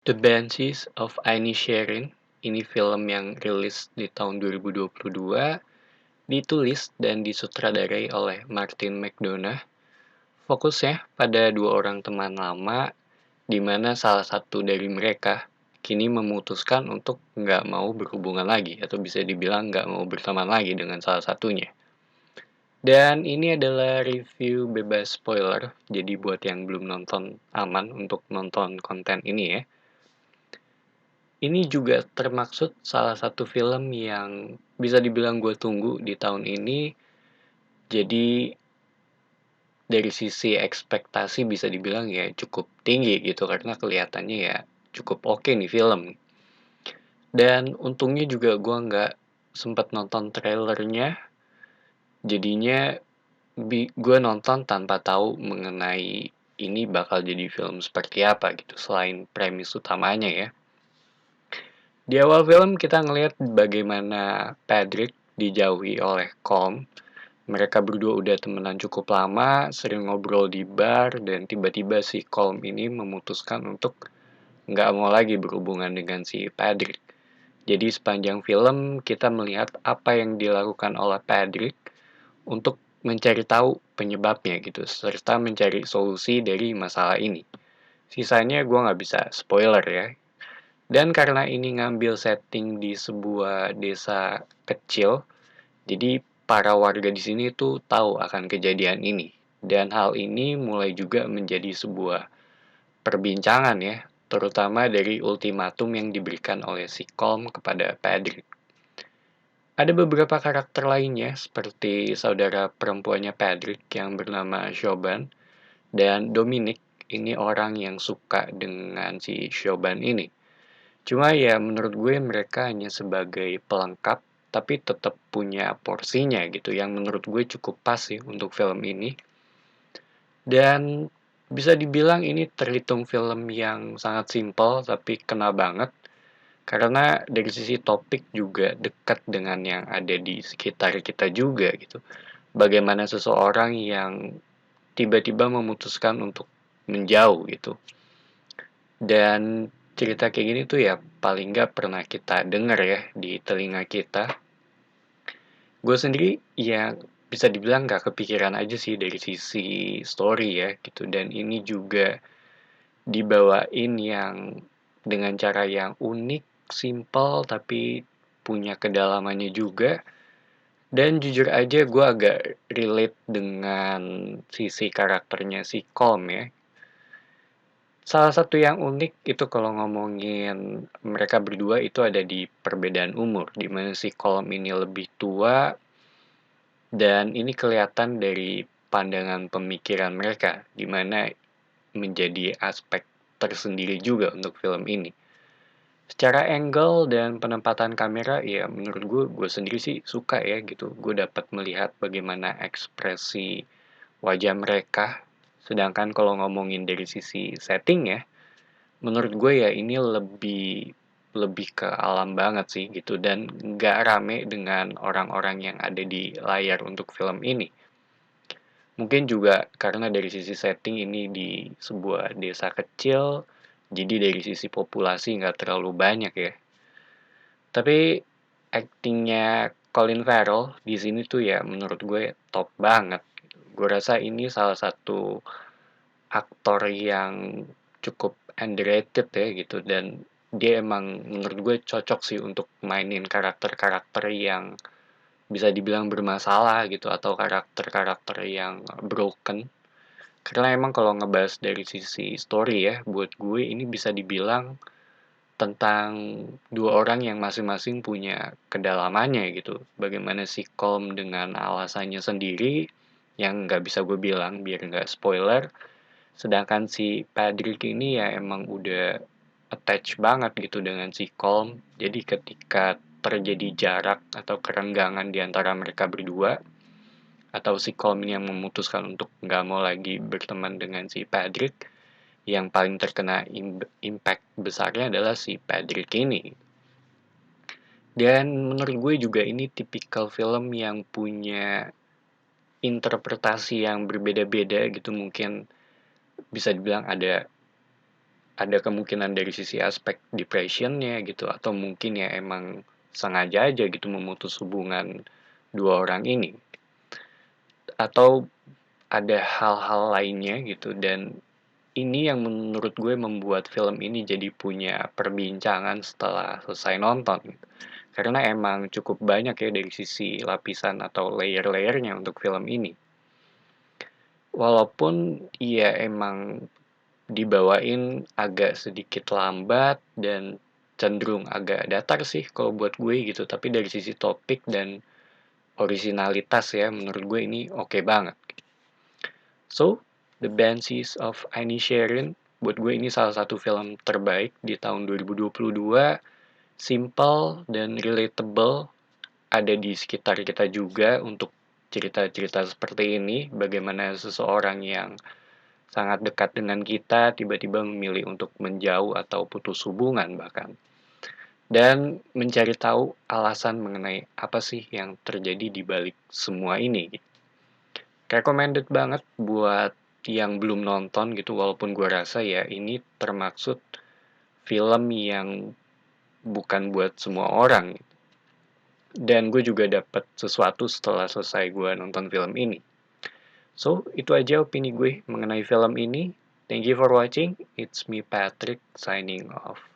The Banshees of Inisherin, ini film yang rilis di tahun 2022, ditulis dan disutradarai oleh Martin McDonagh. Fokusnya pada dua orang teman lama, di mana salah satu dari mereka kini memutuskan untuk nggak mau berhubungan lagi, atau bisa dibilang nggak mau berteman lagi dengan salah satunya. Dan ini adalah review bebas spoiler, jadi buat yang belum nonton aman untuk nonton konten ini ya. Ini juga termaksud salah satu film yang bisa dibilang gue tunggu di tahun ini. Jadi dari sisi ekspektasi bisa dibilang ya cukup tinggi gitu karena kelihatannya ya cukup oke nih film. Dan untungnya juga gue nggak sempat nonton trailernya, jadinya gue nonton tanpa tahu mengenai ini bakal jadi film seperti apa gitu selain premis utamanya ya. Di awal film kita ngelihat bagaimana Patrick dijauhi oleh Colm. Mereka berdua udah temenan cukup lama, sering ngobrol di bar, dan tiba-tiba si Colm ini memutuskan untuk nggak mau lagi berhubungan dengan si Patrick. Jadi sepanjang film kita melihat apa yang dilakukan oleh Patrick untuk mencari tahu penyebabnya gitu, serta mencari solusi dari masalah ini. Sisanya gue nggak bisa spoiler ya, dan karena ini ngambil setting di sebuah desa kecil, jadi para warga di sini tuh tahu akan kejadian ini. Dan hal ini mulai juga menjadi sebuah perbincangan ya, terutama dari ultimatum yang diberikan oleh si Colm kepada Patrick. Ada beberapa karakter lainnya seperti saudara perempuannya Patrick yang bernama Siobhan dan Dominic, ini orang yang suka dengan si Siobhan ini. Cuma ya menurut gue mereka hanya sebagai pelengkap tapi tetap punya porsinya gitu yang menurut gue cukup pas sih untuk film ini. Dan bisa dibilang ini terhitung film yang sangat simpel tapi kena banget karena dari sisi topik juga dekat dengan yang ada di sekitar kita juga gitu. Bagaimana seseorang yang tiba-tiba memutuskan untuk menjauh gitu. Dan cerita kayak gini tuh ya paling nggak pernah kita dengar ya di telinga kita. Gue sendiri ya bisa dibilang nggak kepikiran aja sih dari sisi story ya gitu. Dan ini juga dibawain yang dengan cara yang unik, simple, tapi punya kedalamannya juga. Dan jujur aja gue agak relate dengan sisi karakternya si Colm ya. Salah satu yang unik itu kalau ngomongin mereka berdua itu ada di perbedaan umur, di mana si Colm ini lebih tua dan ini kelihatan dari pandangan pemikiran mereka, di mana menjadi aspek tersendiri juga untuk film ini. Secara angle dan penempatan kamera ya menurut gue sendiri sih suka ya gitu. Gue dapat melihat bagaimana ekspresi wajah mereka. Sedangkan kalau ngomongin dari sisi setting ya, menurut gue ya ini lebih lebih ke alam banget sih gitu dan nggak rame dengan orang-orang yang ada di layar untuk film ini. Mungkin juga karena dari sisi setting ini di sebuah desa kecil, jadi dari sisi populasi nggak terlalu banyak ya. Tapi aktingnya Colin Farrell di sini tuh ya menurut gue top banget. Gue rasa ini salah satu aktor yang cukup underrated ya gitu dan dia emang menurut gue cocok sih untuk mainin karakter-karakter yang bisa dibilang bermasalah gitu atau karakter-karakter yang broken. Karena emang kalau ngebahas dari sisi story ya, buat gue ini bisa dibilang tentang dua orang yang masing-masing punya kedalamannya gitu. Bagaimana si Colm dengan alasannya sendiri yang nggak bisa gue bilang biar nggak spoiler. Sedangkan si Patrick ini ya emang udah attach banget gitu dengan si Colm. Jadi ketika terjadi jarak atau kerenggangan di antara mereka berdua, atau si Colm yang memutuskan untuk nggak mau lagi berteman dengan si Patrick, yang paling terkena impact besarnya adalah si Patrick ini. Dan menurut gue juga ini tipikal film yang punya interpretasi yang berbeda-beda gitu mungkin bisa dibilang ada kemungkinan dari sisi aspek depressionnya gitu, atau mungkin ya emang sengaja aja gitu memutus hubungan dua orang ini, atau ada hal-hal lainnya gitu. Dan ini yang menurut gue membuat film ini jadi punya perbincangan setelah selesai nonton gitu. Karena emang cukup banyak ya dari sisi lapisan atau layer-layernya untuk film ini. Walaupun ya emang dibawain agak sedikit lambat dan cenderung agak datar sih kalau buat gue gitu, tapi dari sisi topik dan orisinalitas ya menurut gue ini oke banget. So, The Banshees of Inisherin buat gue ini salah satu film terbaik di tahun 2022, simple dan relatable, ada di sekitar kita juga untuk cerita-cerita seperti ini, bagaimana seseorang yang sangat dekat dengan kita tiba-tiba memilih untuk menjauh atau putus hubungan bahkan. Dan mencari tahu alasan mengenai apa sih yang terjadi di balik semua ini. Recommended banget buat yang belum nonton gitu, walaupun gue rasa ya ini termaksud film yang bukan buat semua orang. Dan gue juga dapat sesuatu setelah selesai gue nonton film ini. So, itu aja opini gue mengenai film ini. Thank you for watching. It's me Patrick signing off.